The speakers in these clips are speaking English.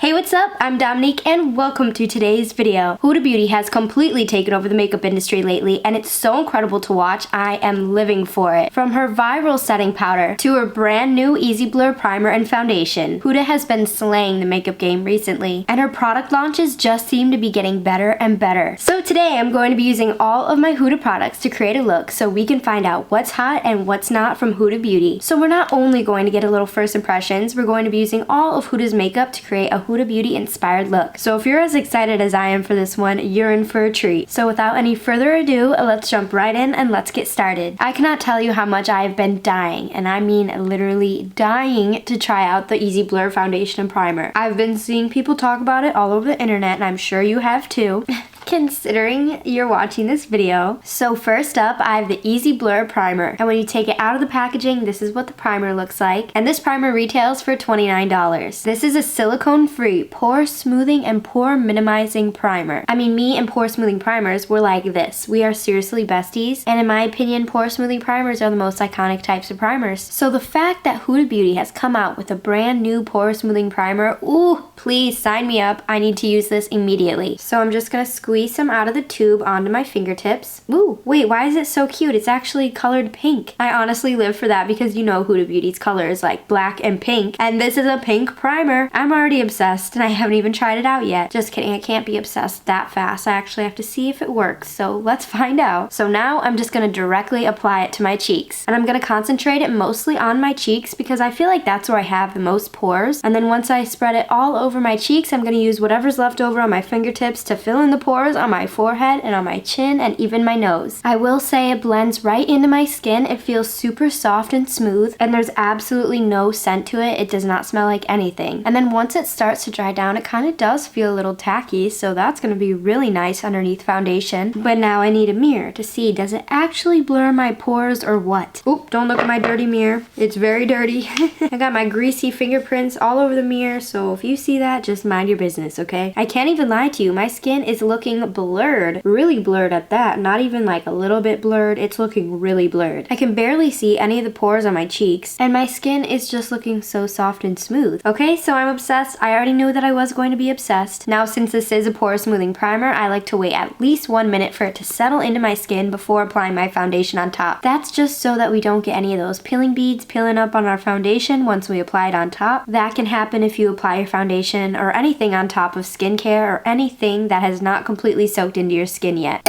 Hey, what's up? I'm Dominique and welcome to today's video. Huda Beauty has completely taken over the makeup industry lately and it's so incredible to watch. I am living for it. From her viral setting powder to her brand new Easy Blur primer and foundation, Huda has been slaying the makeup game recently and her product launches just seem to be getting better and better. So today I'm going to be using all of my Huda products to create a look so we can find out what's hot and what's not from Huda Beauty. So we're not only going to get a little first impressions, we're going to be using all of Huda's makeup to create a Huda Beauty inspired look. So if you're as excited as I am for this one, you're in for a treat. So without any further ado, let's jump right in and let's get started. I cannot tell you how much I have been dying, and I mean literally dying, to try out the Easy Blur foundation and primer. I've been seeing people talk about it all over the internet and I'm sure you have too. Considering you're watching this video. So first up, I have the Easy Blur primer, and when you take it out of the packaging, this is what the primer looks like, and this primer retails for $29. This is a silicone-free pore smoothing and pore minimizing primer. I mean, me and pore smoothing primers were like this. We are seriously besties, and in my opinion, pore smoothing primers are the most iconic types of primers. So the fact that Huda Beauty has come out with a brand new pore smoothing primer, ooh, please sign me up. I need to use this immediately. So I'm just gonna squeeze some out of the tube onto my fingertips. Ooh, wait, why is it so cute? It's actually colored pink. I honestly live for that because you know Huda Beauty's color is like black and pink, and this is a pink primer. I'm already obsessed and I haven't even tried it out yet. Just kidding, I can't be obsessed that fast. I actually have to see if it works, so let's find out. So now I'm just gonna directly apply it to my cheeks, and I'm gonna concentrate it mostly on my cheeks because I feel like that's where I have the most pores, and then once I spread it all over my cheeks, I'm gonna use whatever's left over on my fingertips to fill in the pores on my forehead and on my chin and even my nose. I will say it blends right into my skin. It feels super soft and smooth, and there's absolutely no scent to it. It does not smell like anything. And then once it starts to dry down, it kind of does feel a little tacky, so that's going to be really nice underneath foundation. But now I need a mirror to see, does it actually blur my pores or what? Oop, don't look at my dirty mirror. It's very dirty. I got my greasy fingerprints all over the mirror, so if you see that, just mind your business, okay? I can't even lie to you. My skin is looking blurred, really blurred at that, not even like a little bit blurred. It's looking really blurred. I can barely see any of the pores on my cheeks, and my skin is just looking so soft and smooth. Okay, so I'm obsessed. I already knew that I was going to be obsessed. Now, since this is a pore smoothing primer, I like to wait at least 1 minute for it to settle into my skin before applying my foundation on top. That's just so that we don't get any of those peeling beads peeling up on our foundation once we apply it on top. That can happen if you apply your foundation or anything on top of skincare or anything that has not completely soaked into your skin yet.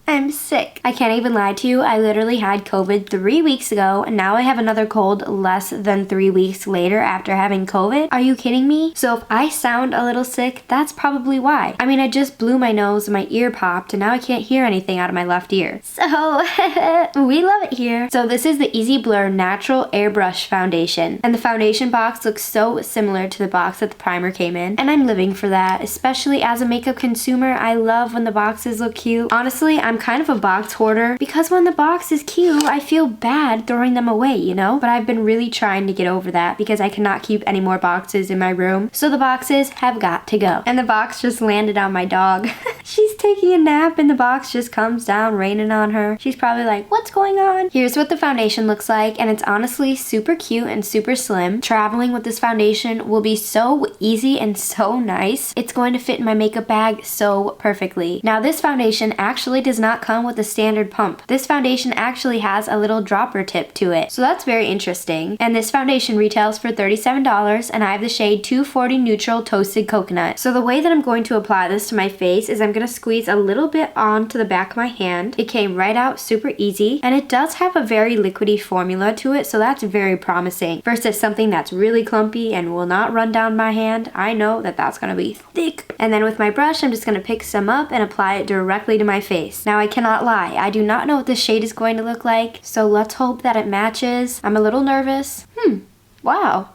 I'm sick. I can't even lie to you. I literally had COVID 3 weeks ago, and now I have another cold less than 3 weeks later after having COVID. Are you kidding me? So if I sound a little sick, that's probably why. I mean, I just blew my nose and my ear popped, and now I can't hear anything out of my left ear. So, we love it here. So this is the Easy Blur Natural Airbrush Foundation, and the foundation box looks so similar to the box that the primer came in, and I'm living for that. Especially as a makeup consumer, I love when the boxes look cute. Honestly, I'm kind of a box hoarder because when the box is cute, I feel bad throwing them away, you know? But I've been really trying to get over that because I cannot keep any more boxes in my room. So the boxes have got to go. And the box just landed on my dog. She's taking a nap and the box just comes down raining on her. She's probably like, what's going on? Here's what the foundation looks like, and it's honestly super cute and super slim. Traveling with this foundation will be so easy and so nice. It's going to fit in my makeup bag so perfectly. Now this foundation actually does not come with a standard pump. This foundation actually has a little dropper tip to it, so that's very interesting. And this foundation retails for $37, and I have the shade 240 Neutral Toasted Coconut. So the way that I'm going to apply this to my face is I'm going to squeeze a little bit onto the back of my hand. It came right out super easy, and it does have a very liquidy formula to it, so that's very promising. Versus something that's really clumpy and will not run down my hand, I know that that's going to be thick. And then with my brush, I'm just going to pick some up and apply it directly to my face. Now I cannot lie, I do not know what this shade is going to look like, so let's hope that it matches. I'm a little nervous. Wow.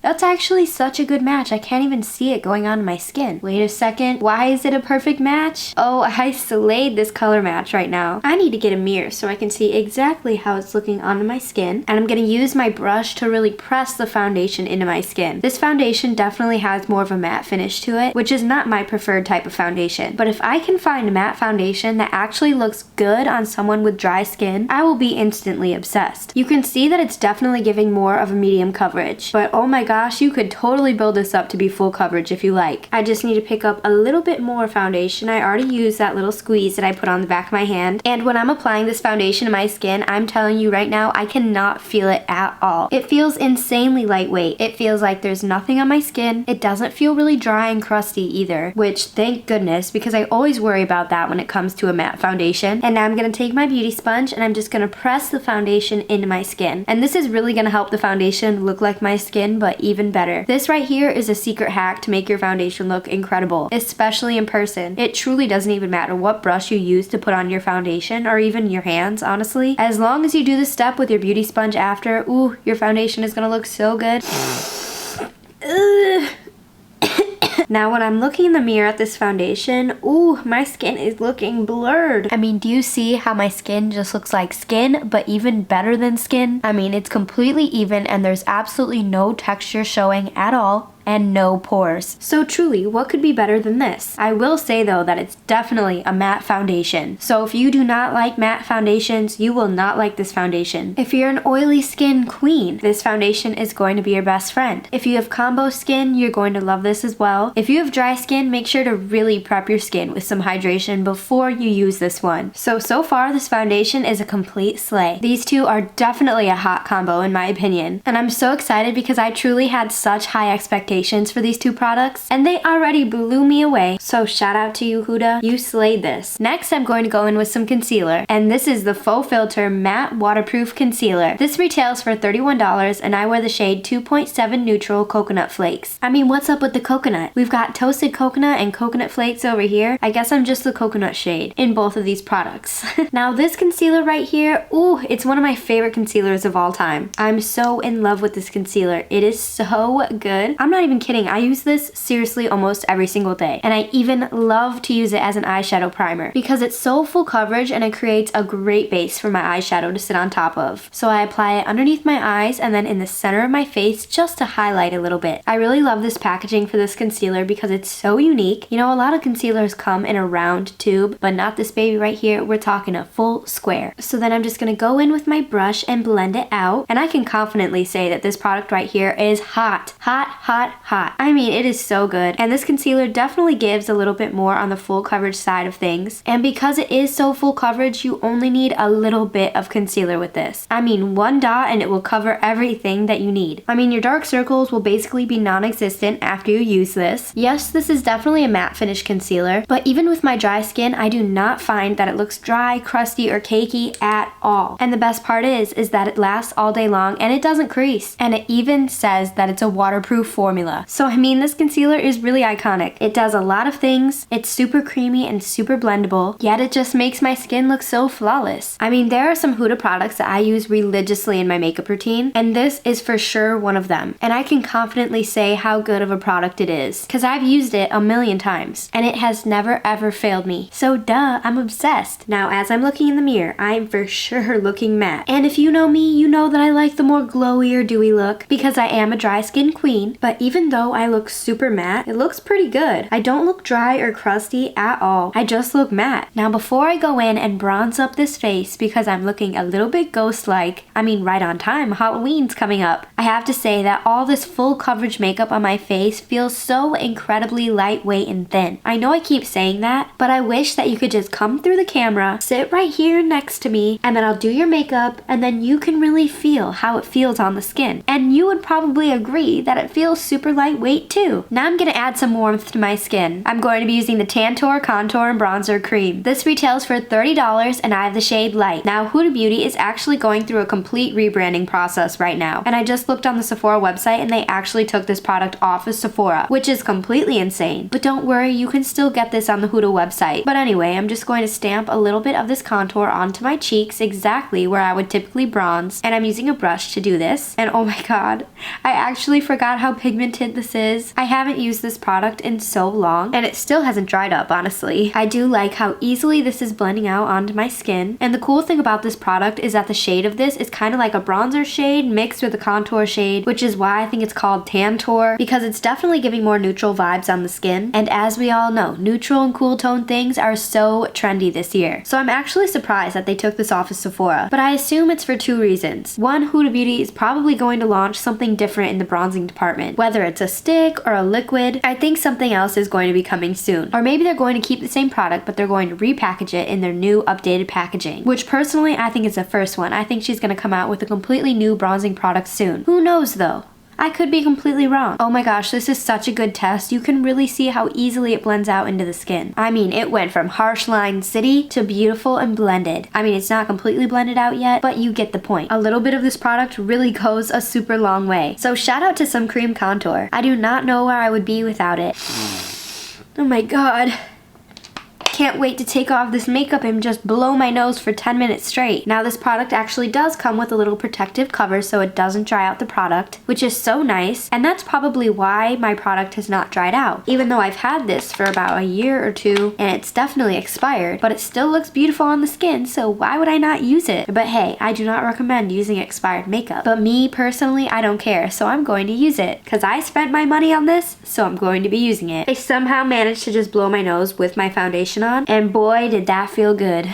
That's actually such a good match. I can't even see it going on in my skin. Wait a second. Why is it a perfect match? Oh, I slayed this color match right now. I need to get a mirror so I can see exactly how it's looking onto my skin. And I'm gonna use my brush to really press the foundation into my skin. This foundation definitely has more of a matte finish to it, which is not my preferred type of foundation. But if I can find a matte foundation that actually looks good on someone with dry skin, I will be instantly obsessed. You can see that it's definitely giving more of a medium coverage. But oh my god, gosh, you could totally build this up to be full coverage if you like. I just need to pick up a little bit more foundation. I already used that little squeeze that I put on the back of my hand. And when I'm applying this foundation to my skin, I'm telling you right now, I cannot feel it at all. It feels insanely lightweight. It feels like there's nothing on my skin. It doesn't feel really dry and crusty either, which thank goodness, because I always worry about that when it comes to a matte foundation. And now I'm going to take my beauty sponge and I'm just going to press the foundation into my skin. And this is really going to help the foundation look like my skin, but even better. This right here is a secret hack to make your foundation look incredible, especially in person. It truly doesn't even matter what brush you use to put on your foundation, or even your hands, honestly. As long as you do this step with your beauty sponge after, ooh, your foundation is going to look so good. Now when I'm looking in the mirror at this foundation, ooh, my skin is looking blurred. I mean, do you see how my skin just looks like skin, but even better than skin? I mean, it's completely even and there's absolutely no texture showing at all. And no pores. So truly, what could be better than this? I will say though that it's definitely a matte foundation. So if you do not like matte foundations, you will not like this foundation. If you're an oily skin queen, this foundation is going to be your best friend. If you have combo skin, you're going to love this as well. If you have dry skin, make sure to really prep your skin with some hydration before you use this one. So far this foundation is a complete slay. These two are definitely a hot combo in my opinion. And I'm so excited because I truly had such high expectations for these two products and they already blew me away. So shout out to you, Huda. You slayed this. Next, I'm going to go in with some concealer, and this is the Faux Filter Matte Waterproof Concealer. This retails for $31 and I wear the shade 2.7 Neutral Coconut Flakes. I mean, what's up with the coconut? We've got toasted coconut and coconut flakes over here. I guess I'm just the coconut shade in both of these products. Now this concealer right here, ooh, it's one of my favorite concealers of all time. I'm so in love with this concealer. It is so good. I'm not even kidding. I use this seriously almost every single day. And I even love to use it as an eyeshadow primer because it's so full coverage and it creates a great base for my eyeshadow to sit on top of. So I apply it underneath my eyes and then in the center of my face just to highlight a little bit. I really love this packaging for this concealer because it's so unique. You know, a lot of concealers come in a round tube, but not this baby right here. We're talking a full square. So then I'm just gonna go in with my brush and blend it out. And I can confidently say that this product right here is hot. Hot, hot, hot. I mean, it is so good. And this concealer definitely gives a little bit more on the full coverage side of things. And because it is so full coverage, you only need a little bit of concealer with this. I mean, one dot and it will cover everything that you need. I mean, your dark circles will basically be non-existent after you use this. Yes, this is definitely a matte finish concealer, but even with my dry skin, I do not find that it looks dry, crusty, or cakey at all. And the best part is that it lasts all day long and it doesn't crease. And it even says that it's a waterproof formula. So I mean, this concealer is really iconic. It does a lot of things. It's super creamy and super blendable, yet it just makes my skin look so flawless. I mean, there are some Huda products that I use religiously in my makeup routine, and this is for sure one of them. And I can confidently say how good of a product it is, because I've used it a million times, and it has never ever failed me. So duh, I'm obsessed. Now, as I'm looking in the mirror, I'm for sure looking matte. And if you know me, you know that I like the more glowy or dewy look, because I am a dry skin queen, but even though I look super matte, it looks pretty good. I don't look dry or crusty at all. I just look matte. Now before I go in and bronze up this face because I'm looking a little bit ghost-like, I mean right on time, Halloween's coming up, I have to say that all this full coverage makeup on my face feels so incredibly lightweight and thin. I know I keep saying that, but I wish that you could just come through the camera, sit right here next to me, and then I'll do your makeup, and then you can really feel how it feels on the skin. And you would probably agree that it feels super lightweight too. Now I'm gonna add some warmth to my skin. I'm going to be using the Tantour Contour and Bronzer Cream. This retails for $30 and I have the shade Light. Now Huda Beauty is actually going through a complete rebranding process right now. And I just looked on the Sephora website and they actually took this product off of Sephora, which is completely insane. But don't worry, you can still get this on the Huda website. But anyway, I'm just going to stamp a little bit of this contour onto my cheeks exactly where I would typically bronze. And I'm using a brush to do this. And oh my god, I actually forgot how pigmented pigmented this is. I haven't used this product in so long, and it still hasn't dried up, honestly. I do like how easily this is blending out onto my skin, and the cool thing about this product is that the shade of this is kind of like a bronzer shade mixed with a contour shade, which is why I think it's called Tantour, because it's definitely giving more neutral vibes on the skin. And as we all know, neutral and cool tone things are so trendy this year. So I'm actually surprised that they took this off of Sephora, but I assume it's for two reasons. One, Huda Beauty is probably going to launch something different in the bronzing department, whether it's a stick or a liquid. I think something else is going to be coming soon. Or maybe they're going to keep the same product, but they're going to repackage it in their new updated packaging, which personally I think is the first one. I think she's going to come out with a completely new bronzing product soon. Who knows though? I could be completely wrong. Oh my gosh, this is such a good test. You can really see how easily it blends out into the skin. I mean, it went from harsh line city to beautiful and blended. I mean, it's not completely blended out yet, but you get the point. A little bit of this product really goes a super long way. So shout out to some cream contour. I do not know where I would be without it. Oh my god. Can't wait to take off this makeup and just blow my nose for 10 minutes straight. Now this product actually does come with a little protective cover so it doesn't dry out the product, which is so nice, and that's probably why my product has not dried out. Even though I've had this for about a year or two and it's definitely expired, but it still looks beautiful on the skin, so why would I not use it? But hey, I do not recommend using expired makeup. But me personally, I don't care, so I'm going to use it. Because I spent my money on this, so I'm going to be using it. I somehow managed to just blow my nose with my foundation on, and boy did that feel good.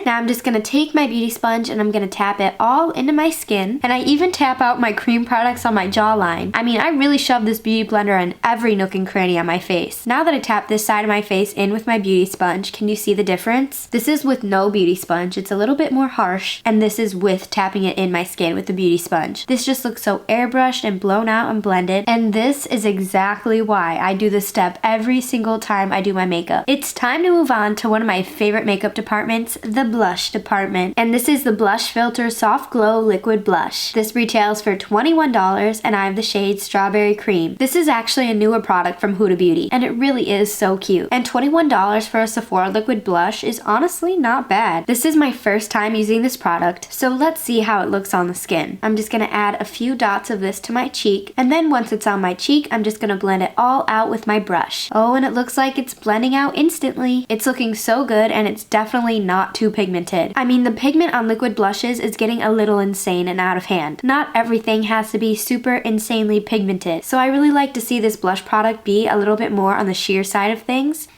Now I'm just gonna take my beauty sponge and I'm gonna tap it all into my skin, and I even tap out my cream products on my jawline. I mean, I really shoved this beauty blender in every nook and cranny on my face. Now that I tap this side of my face in with my beauty sponge, can you see the difference? This is with no beauty sponge, it's a little bit more harsh, and this is with tapping it in my skin with the beauty sponge. This just looks so airbrushed and blown out and blended, and this is exactly why I do this step every single time I do my makeup. It's time to move on to one of my favorite makeup departments, the blush department. And this is the Blush Filter Soft Glow Liquid Blush. This retails for $21 and I have the shade Strawberry Cream. This is actually a newer product from Huda Beauty and it really is so cute. And $21 for a Sephora liquid blush is honestly not bad. This is my first time using this product, so let's see how it looks on the skin. I'm just gonna add a few dots of this to my cheek, and then once it's on my cheek, I'm just gonna blend it all out with my brush. Oh, and it looks like it's blending out instantly. It's looking so good and it's definitely not too pigmented. I mean, the pigment on liquid blushes is getting a little insane and out of hand. Not everything has to be super insanely pigmented, so I really like to see this blush product be a little bit more on the sheer side of things.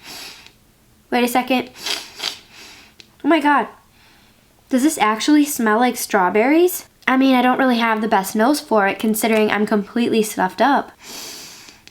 Wait a second. Oh my god. Does this actually smell like strawberries? I mean, I don't really have the best nose for it considering I'm completely stuffed up.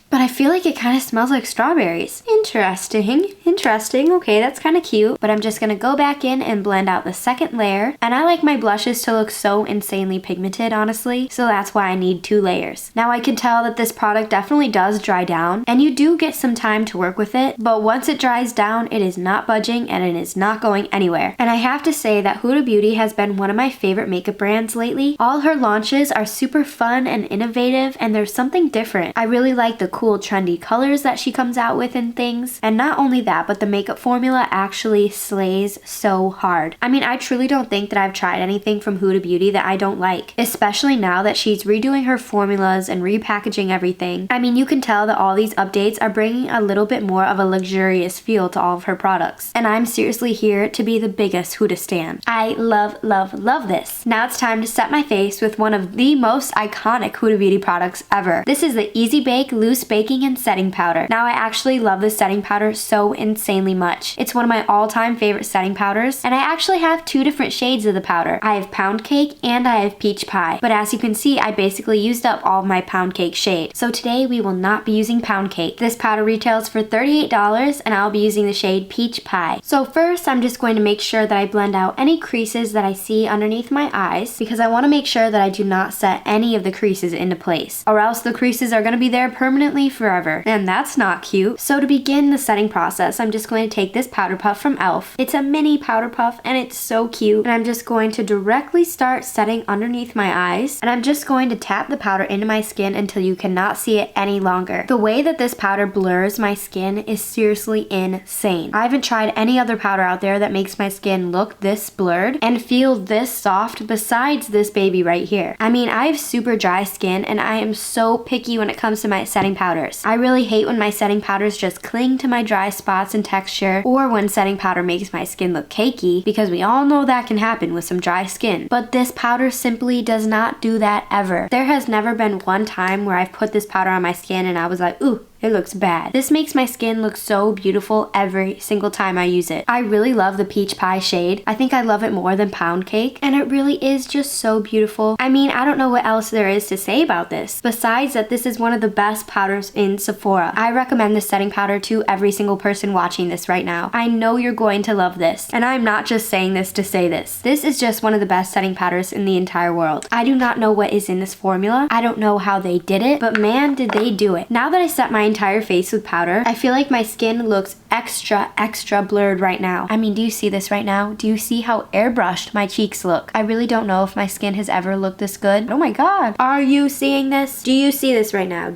But I feel like it kind of smells like strawberries. Interesting. Interesting. Okay, that's kind of cute. But I'm just going to go back in and blend out the second layer. And I like my blushes to look so insanely pigmented, honestly. So that's why I need 2 layers. Now I can tell that this product definitely does dry down. And you do get some time to work with it. But once it dries down, it is not budging and it is not going anywhere. And I have to say that Huda Beauty has been one of my favorite makeup brands lately. All her launches are super fun and innovative. And there's something different. I really like the cool trendy colors that she comes out with and things. And not only that, but the makeup formula actually slays so hard. I mean, I truly don't think that I've tried anything from Huda Beauty that I don't like, especially now that she's redoing her formulas and repackaging everything. I mean, you can tell that all these updates are bringing a little bit more of a luxurious feel to all of her products. And I'm seriously here to be the biggest Huda stan. I love, love, love this. Now it's time to set my face with one of the most iconic Huda Beauty products ever. This is the Easy Bake Loose Baking and Setting Powder. Now I actually love this setting powder so insanely much. It's one of my all-time favorite setting powders, and I actually have 2 different shades of the powder. I have Pound Cake and I have Peach Pie, but as you can see, I basically used up all of my Pound Cake shade. So today we will not be using Pound Cake. This powder retails for $38 and I'll be using the shade Peach Pie. So first, I'm just going to make sure that I blend out any creases that I see underneath my eyes, because I want to make sure that I do not set any of the creases into place, or else the creases are going to be there permanently permanently forever. And that's not cute. So to begin the setting process, I'm just going to take this powder puff from e.l.f. It's a mini powder puff and it's so cute. And I'm just going to directly start setting underneath my eyes. And I'm just going to tap the powder into my skin until you cannot see it any longer. The way that this powder blurs my skin is seriously insane. I haven't tried any other powder out there that makes my skin look this blurred and feel this soft besides this baby right here. I mean, I have super dry skin and I am so picky when it comes to my setting powders. I really hate when my setting powders just cling to my dry spots and texture, or when setting powder makes my skin look cakey, because we all know that can happen with some dry skin. But this powder simply does not do that ever. There has never been one time where I've put this powder on my skin and I was like, ooh, it looks bad. This makes my skin look so beautiful every single time I use it. I really love the peach pie shade. I think I love it more than pound cake, and it really is just so beautiful. I mean, I don't know what else there is to say about this, besides that this is one of the best powders in Sephora. I recommend this setting powder to every single person watching this right now. I know you're going to love this, and I'm not just saying this to say this. This is just one of the best setting powders in the entire world. I do not know what is in this formula. I don't know how they did it, but man, did they do it. Now that I set my entire face with powder, I feel like my skin looks extra blurred right now. I mean, do you see this right now? Do you see how airbrushed my cheeks look? I really don't know if my skin has ever looked this good. Oh my god. Are you seeing this? Do you see this right now?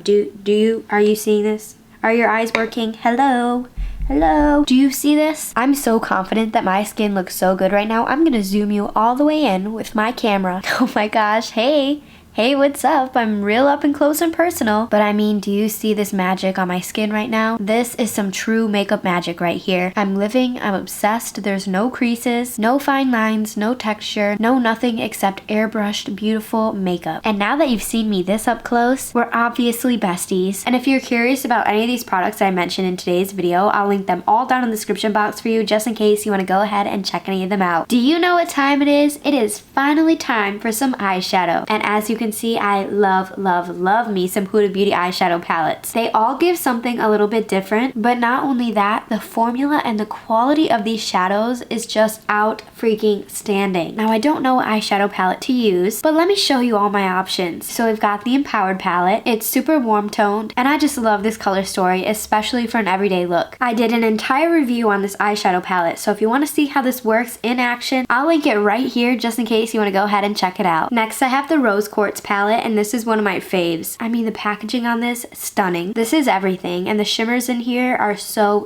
Are you seeing this? Are your eyes working? Hello? Hello? Do you see this? I'm so confident that my skin looks so good right now. I'm gonna zoom you all the way in with my camera. Oh my gosh, hey. Hey, what's up? I'm real up and close and personal. But I mean, do you see this magic on my skin right now? This is some true makeup magic right here. I'm living, I'm obsessed. There's no creases, no fine lines, no texture, no nothing except airbrushed, beautiful makeup. And now that you've seen me this up close, we're obviously besties. And if you're curious about any of these products I mentioned in today's video, I'll link them all down in the description box for you just in case you want to go ahead and check any of them out. Do you know what time it is? It is finally time for some eyeshadow. And as you can see, I love me some Huda Beauty eyeshadow palettes. They all give something a little bit different, but not only that, the formula and the quality of these shadows is just out freaking standing. Now, I don't know what eyeshadow palette to use, but let me show you all my options. So we've got the Empowered palette. It's super warm toned, and I just love this color story, especially for an everyday look. I did an entire review on this eyeshadow palette, so if you want to see how this works in action, I'll link it right here just in case you want to go ahead and check it out. Next, I have the Rose Quartz palette, and this is one of my faves. I mean, the packaging on this, stunning. This is everything, and the shimmers in here are so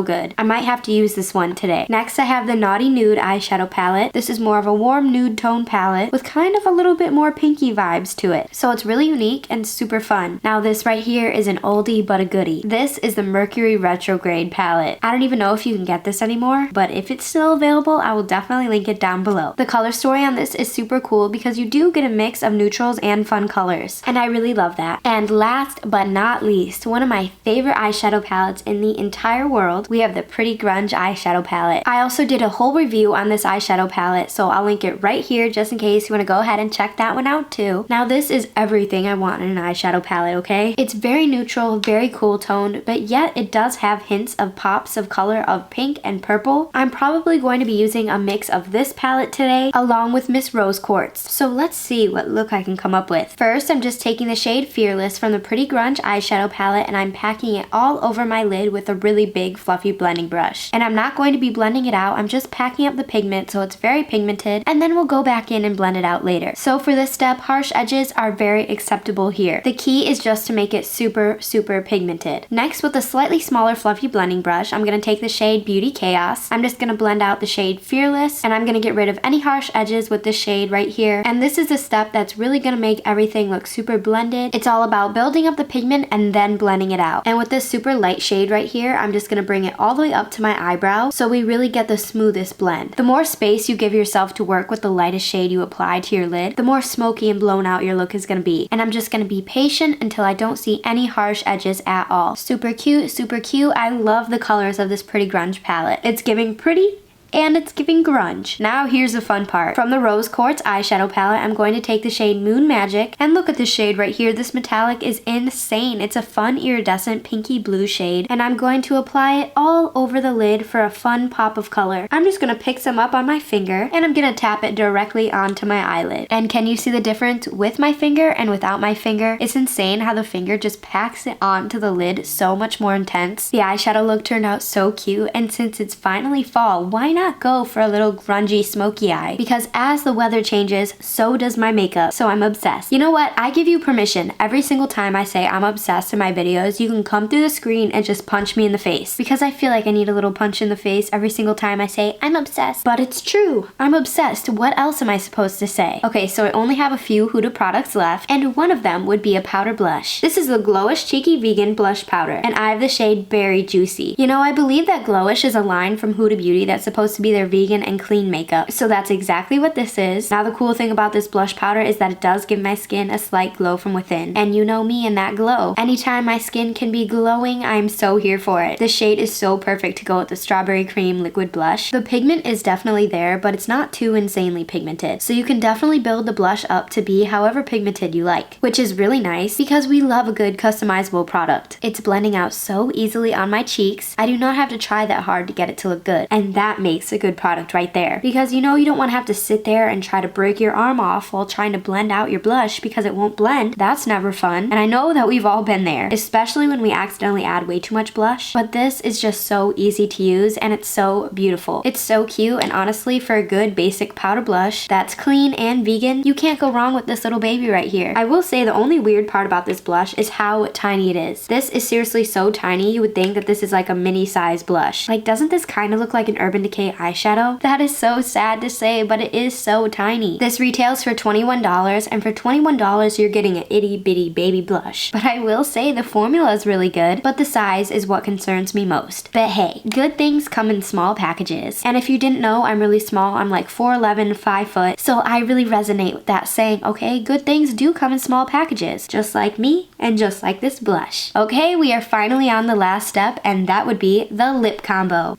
good. I might have to use this one today. Next, I have the Naughty Nude eyeshadow palette. This is more of a warm nude tone palette with kind of a little bit more pinky vibes to it. So it's really unique and super fun. Now, this right here is an oldie but a goodie. This is the Mercury Retrograde palette. I don't even know if you can get this anymore, but if it's still available, I will definitely link it down below. The color story on this is super cool because you do get a mix of neutrals and fun colors, and I really love that. And last but not least, one of my favorite eyeshadow palettes in the entire world, we have the Pretty Grunge eyeshadow palette. I also did a whole review on this eyeshadow palette, so I'll link it right here just in case you want to go ahead and check that one out too. Now, this is everything I want in an eyeshadow palette, okay? It's very neutral, very cool toned, but yet it does have hints of pops of color of pink and purple. I'm probably going to be using a mix of this palette today along with Miss Rose Quartz. So let's see what look I can come up with. First, I'm just taking the shade Fearless from the Pretty Grunge eyeshadow palette, and I'm packing it all over my lid with a really big fluffy blending brush. And I'm not going to be blending it out, I'm just packing up the pigment so it's very pigmented, and then we'll go back in and blend it out later. So for this step, harsh edges are very acceptable here. The key is just to make it super pigmented. Next, with a slightly smaller fluffy blending brush, I'm going to take the shade Beauty Chaos. I'm just going to blend out the shade Fearless, and I'm going to get rid of any harsh edges with this shade right here. And this is a step that's really going to make everything look super blended. It's all about building up the pigment and then blending it out. And with this super light shade right here, I'm just going to bring it all the way up to my eyebrow so we really get the smoothest blend. The more space you give yourself to work with the lightest shade you apply to your lid, the more smoky and blown out your look is going to be. And I'm just going to be patient until I don't see any harsh edges at all. Super cute, super cute. I love the colors of this Pretty Grunge palette. It's giving pretty and it's giving grunge. Now here's the fun part. From the Rose Quartz eyeshadow palette, I'm going to take the shade Moon Magic, and look at this shade right here. This metallic is insane. It's a fun iridescent pinky blue shade, and I'm going to apply it all over the lid for a fun pop of color. I'm just going to pick some up on my finger, and I'm going to tap it directly onto my eyelid. And can you see the difference with my finger and without my finger? It's insane how the finger just packs it onto the lid so much more intense. The eyeshadow look turned out so cute, and since it's finally fall, why not go for a little grungy smoky eye? Because as the weather changes, so does my makeup, so I'm obsessed. You know what? I give you permission. Every single time I say I'm obsessed in my videos, you can come through the screen and just punch me in the face. Because I feel like I need a little punch in the face every single time I say I'm obsessed. But it's true. I'm obsessed. What else am I supposed to say? Okay, so I only have a few Huda products left, and one of them would be a powder blush. This is the Glowish Cheeky Vegan Blush Powder, and I have the shade Berry Juicy. You know, I believe that Glowish is a line from Huda Beauty that's supposed to be their vegan and clean makeup. So that's exactly what this is. Now the cool thing about this blush powder is that it does give my skin a slight glow from within. And you know me and that glow. Anytime my skin can be glowing, I'm so here for it. The shade is so perfect to go with the Strawberry Cream Liquid Blush. The pigment is definitely there, but it's not too insanely pigmented. So you can definitely build the blush up to be however pigmented you like, which is really nice because we love a good customizable product. It's blending out so easily on my cheeks. I do not have to try that hard to get it to look good, and that makes a good product right there. Because you know you don't want to have to sit there and try to break your arm off while trying to blend out your blush because it won't blend. That's never fun, and I know that we've all been there, especially when we accidentally add way too much blush. But this is just so easy to use, and it's so beautiful. It's so cute, and honestly, for a good basic powder blush that's clean and vegan, you can't go wrong with this little baby right here. I will say the only weird part about this blush is how tiny it is. This is seriously so tiny, you would think that this is like a mini size blush. Like, doesn't this kind of look like an Urban Decay eyeshadow? That is so sad to say, but it is so tiny. This retails for $21, and for $21 you're getting an itty bitty baby blush. But I will say the formula is really good, but the size is what concerns me most. But hey, good things come in small packages. And if you didn't know, I'm really small. I'm like 4'11", 5 foot. So I really resonate with that saying, okay, good things do come in small packages. Just like me, and just like this blush. Okay, we are finally on the last step, and that would be the lip combo.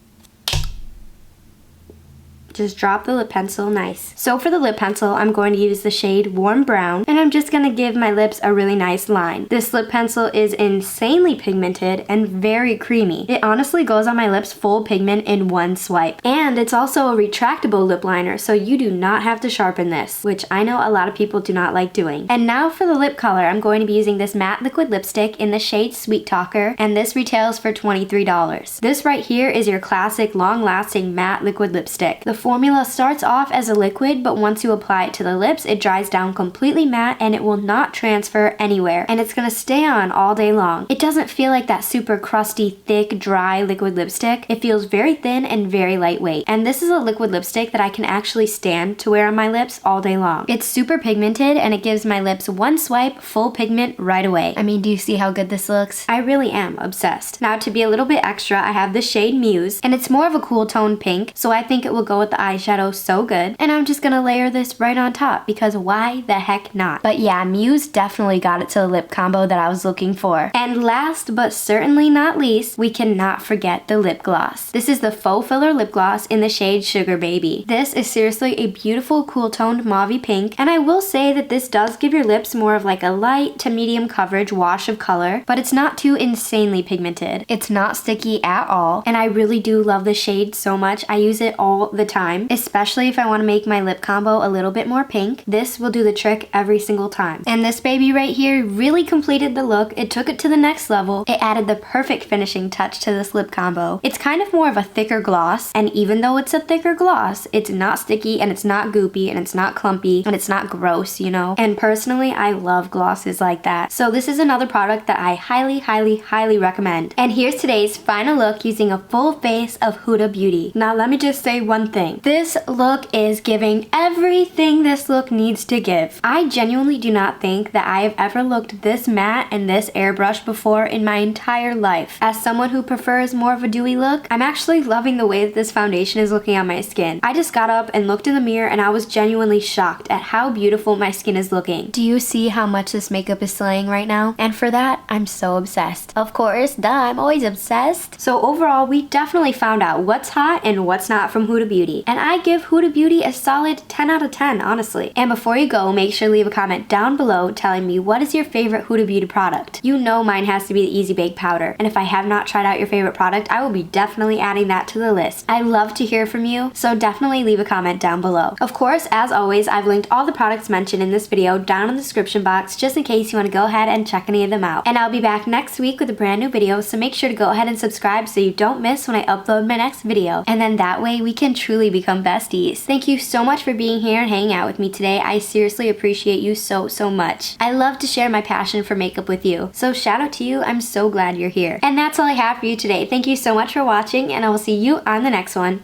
Just drop the lip pencil, nice. So for the lip pencil, I'm going to use the shade Warm Brown, and I'm just gonna give my lips a really nice line. This lip pencil is insanely pigmented and very creamy. It honestly goes on my lips full pigment in one swipe. And it's also a retractable lip liner, so you do not have to sharpen this, which I know a lot of people do not like doing. And now for the lip color, I'm going to be using this matte liquid lipstick in the shade Sweet Talker, and this retails for $23. This right here is your classic long-lasting matte liquid lipstick. The formula starts off as a liquid, but once you apply it to the lips, it dries down completely matte and it will not transfer anywhere, and it's gonna stay on all day long. It doesn't feel like that super crusty, thick, dry liquid lipstick. It feels very thin and very lightweight, and this is a liquid lipstick that I can actually stand to wear on my lips all day long. It's super pigmented, and it gives my lips one swipe, full pigment right away. I mean, do you see how good this looks? I really am obsessed. Now, to be a little bit extra, I have the shade Muse, and it's more of a cool tone pink, so I think it will go with the eyeshadow so good. And I'm just gonna layer this right on top because why the heck not? But yeah, Muse definitely got it to the lip combo that I was looking for. And last but certainly not least, we cannot forget the lip gloss. This is the Faux Filler Lip Gloss in the shade Sugar Baby. This is seriously a beautiful cool toned mauve pink, and I will say that this does give your lips more of like a light to medium coverage wash of color, but it's not too insanely pigmented. It's not sticky at all, and I really do love the shade so much. I use it all the time, especially if I want to make my lip combo a little bit more pink. This will do the trick every single time. And this baby right here really completed the look. It took it to the next level. It added the perfect finishing touch to this lip combo. It's kind of more of a thicker gloss, and even though it's a thicker gloss, it's not sticky and it's not goopy and it's not clumpy and it's not gross, you know? And personally, I love glosses like that. So this is another product that I highly, highly, highly recommend. And here's today's final look using a full face of Huda Beauty. Now let me just say one thing. everything. This look is giving everything this look needs to give. I genuinely do not think that I have ever looked this matte and this airbrush before in my entire life. As someone who prefers more of a dewy look, I'm actually loving the way that this foundation is looking on my skin. I just got up and looked in the mirror and I was genuinely shocked at how beautiful my skin is looking. Do you see how much this makeup is slaying right now? And for that, I'm so obsessed. Of course, duh, I'm always obsessed. So overall, we definitely found out what's hot and what's not from Huda Beauty. And I give Huda Beauty a solid 10 out of 10, honestly. And before you go, make sure to leave a comment down below telling me what is your favorite Huda Beauty product. You know mine has to be the Easy Bake Powder. And if I have not tried out your favorite product, I will be definitely adding that to the list. I love to hear from you, so definitely leave a comment down below. Of course, as always, I've linked all the products mentioned in this video down in the description box just in case you want to go ahead and check any of them out. And I'll be back next week with a brand new video, so make sure to go ahead and subscribe so you don't miss when I upload my next video. And then that way we can truly become besties. Thank you so much for being here and hanging out with me today. I seriously appreciate you so much. I love to share my passion for makeup with you. So shout out to you. I'm so glad you're here. And that's all I have for you today. Thank you so much for watching, and I will see you on the next one.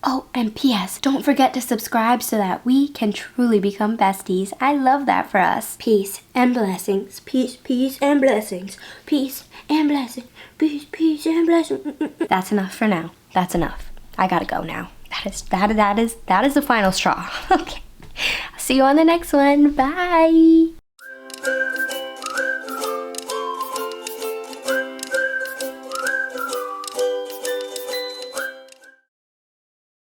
Oh, and P.S. don't forget to subscribe so that we can truly become besties. I love that for us. Peace and blessings. Peace, peace and blessings. Peace and blessings. Peace, peace and blessings. That's enough for now. That's enough. I gotta go now. That is the final straw. Okay. See you on the next one. Bye.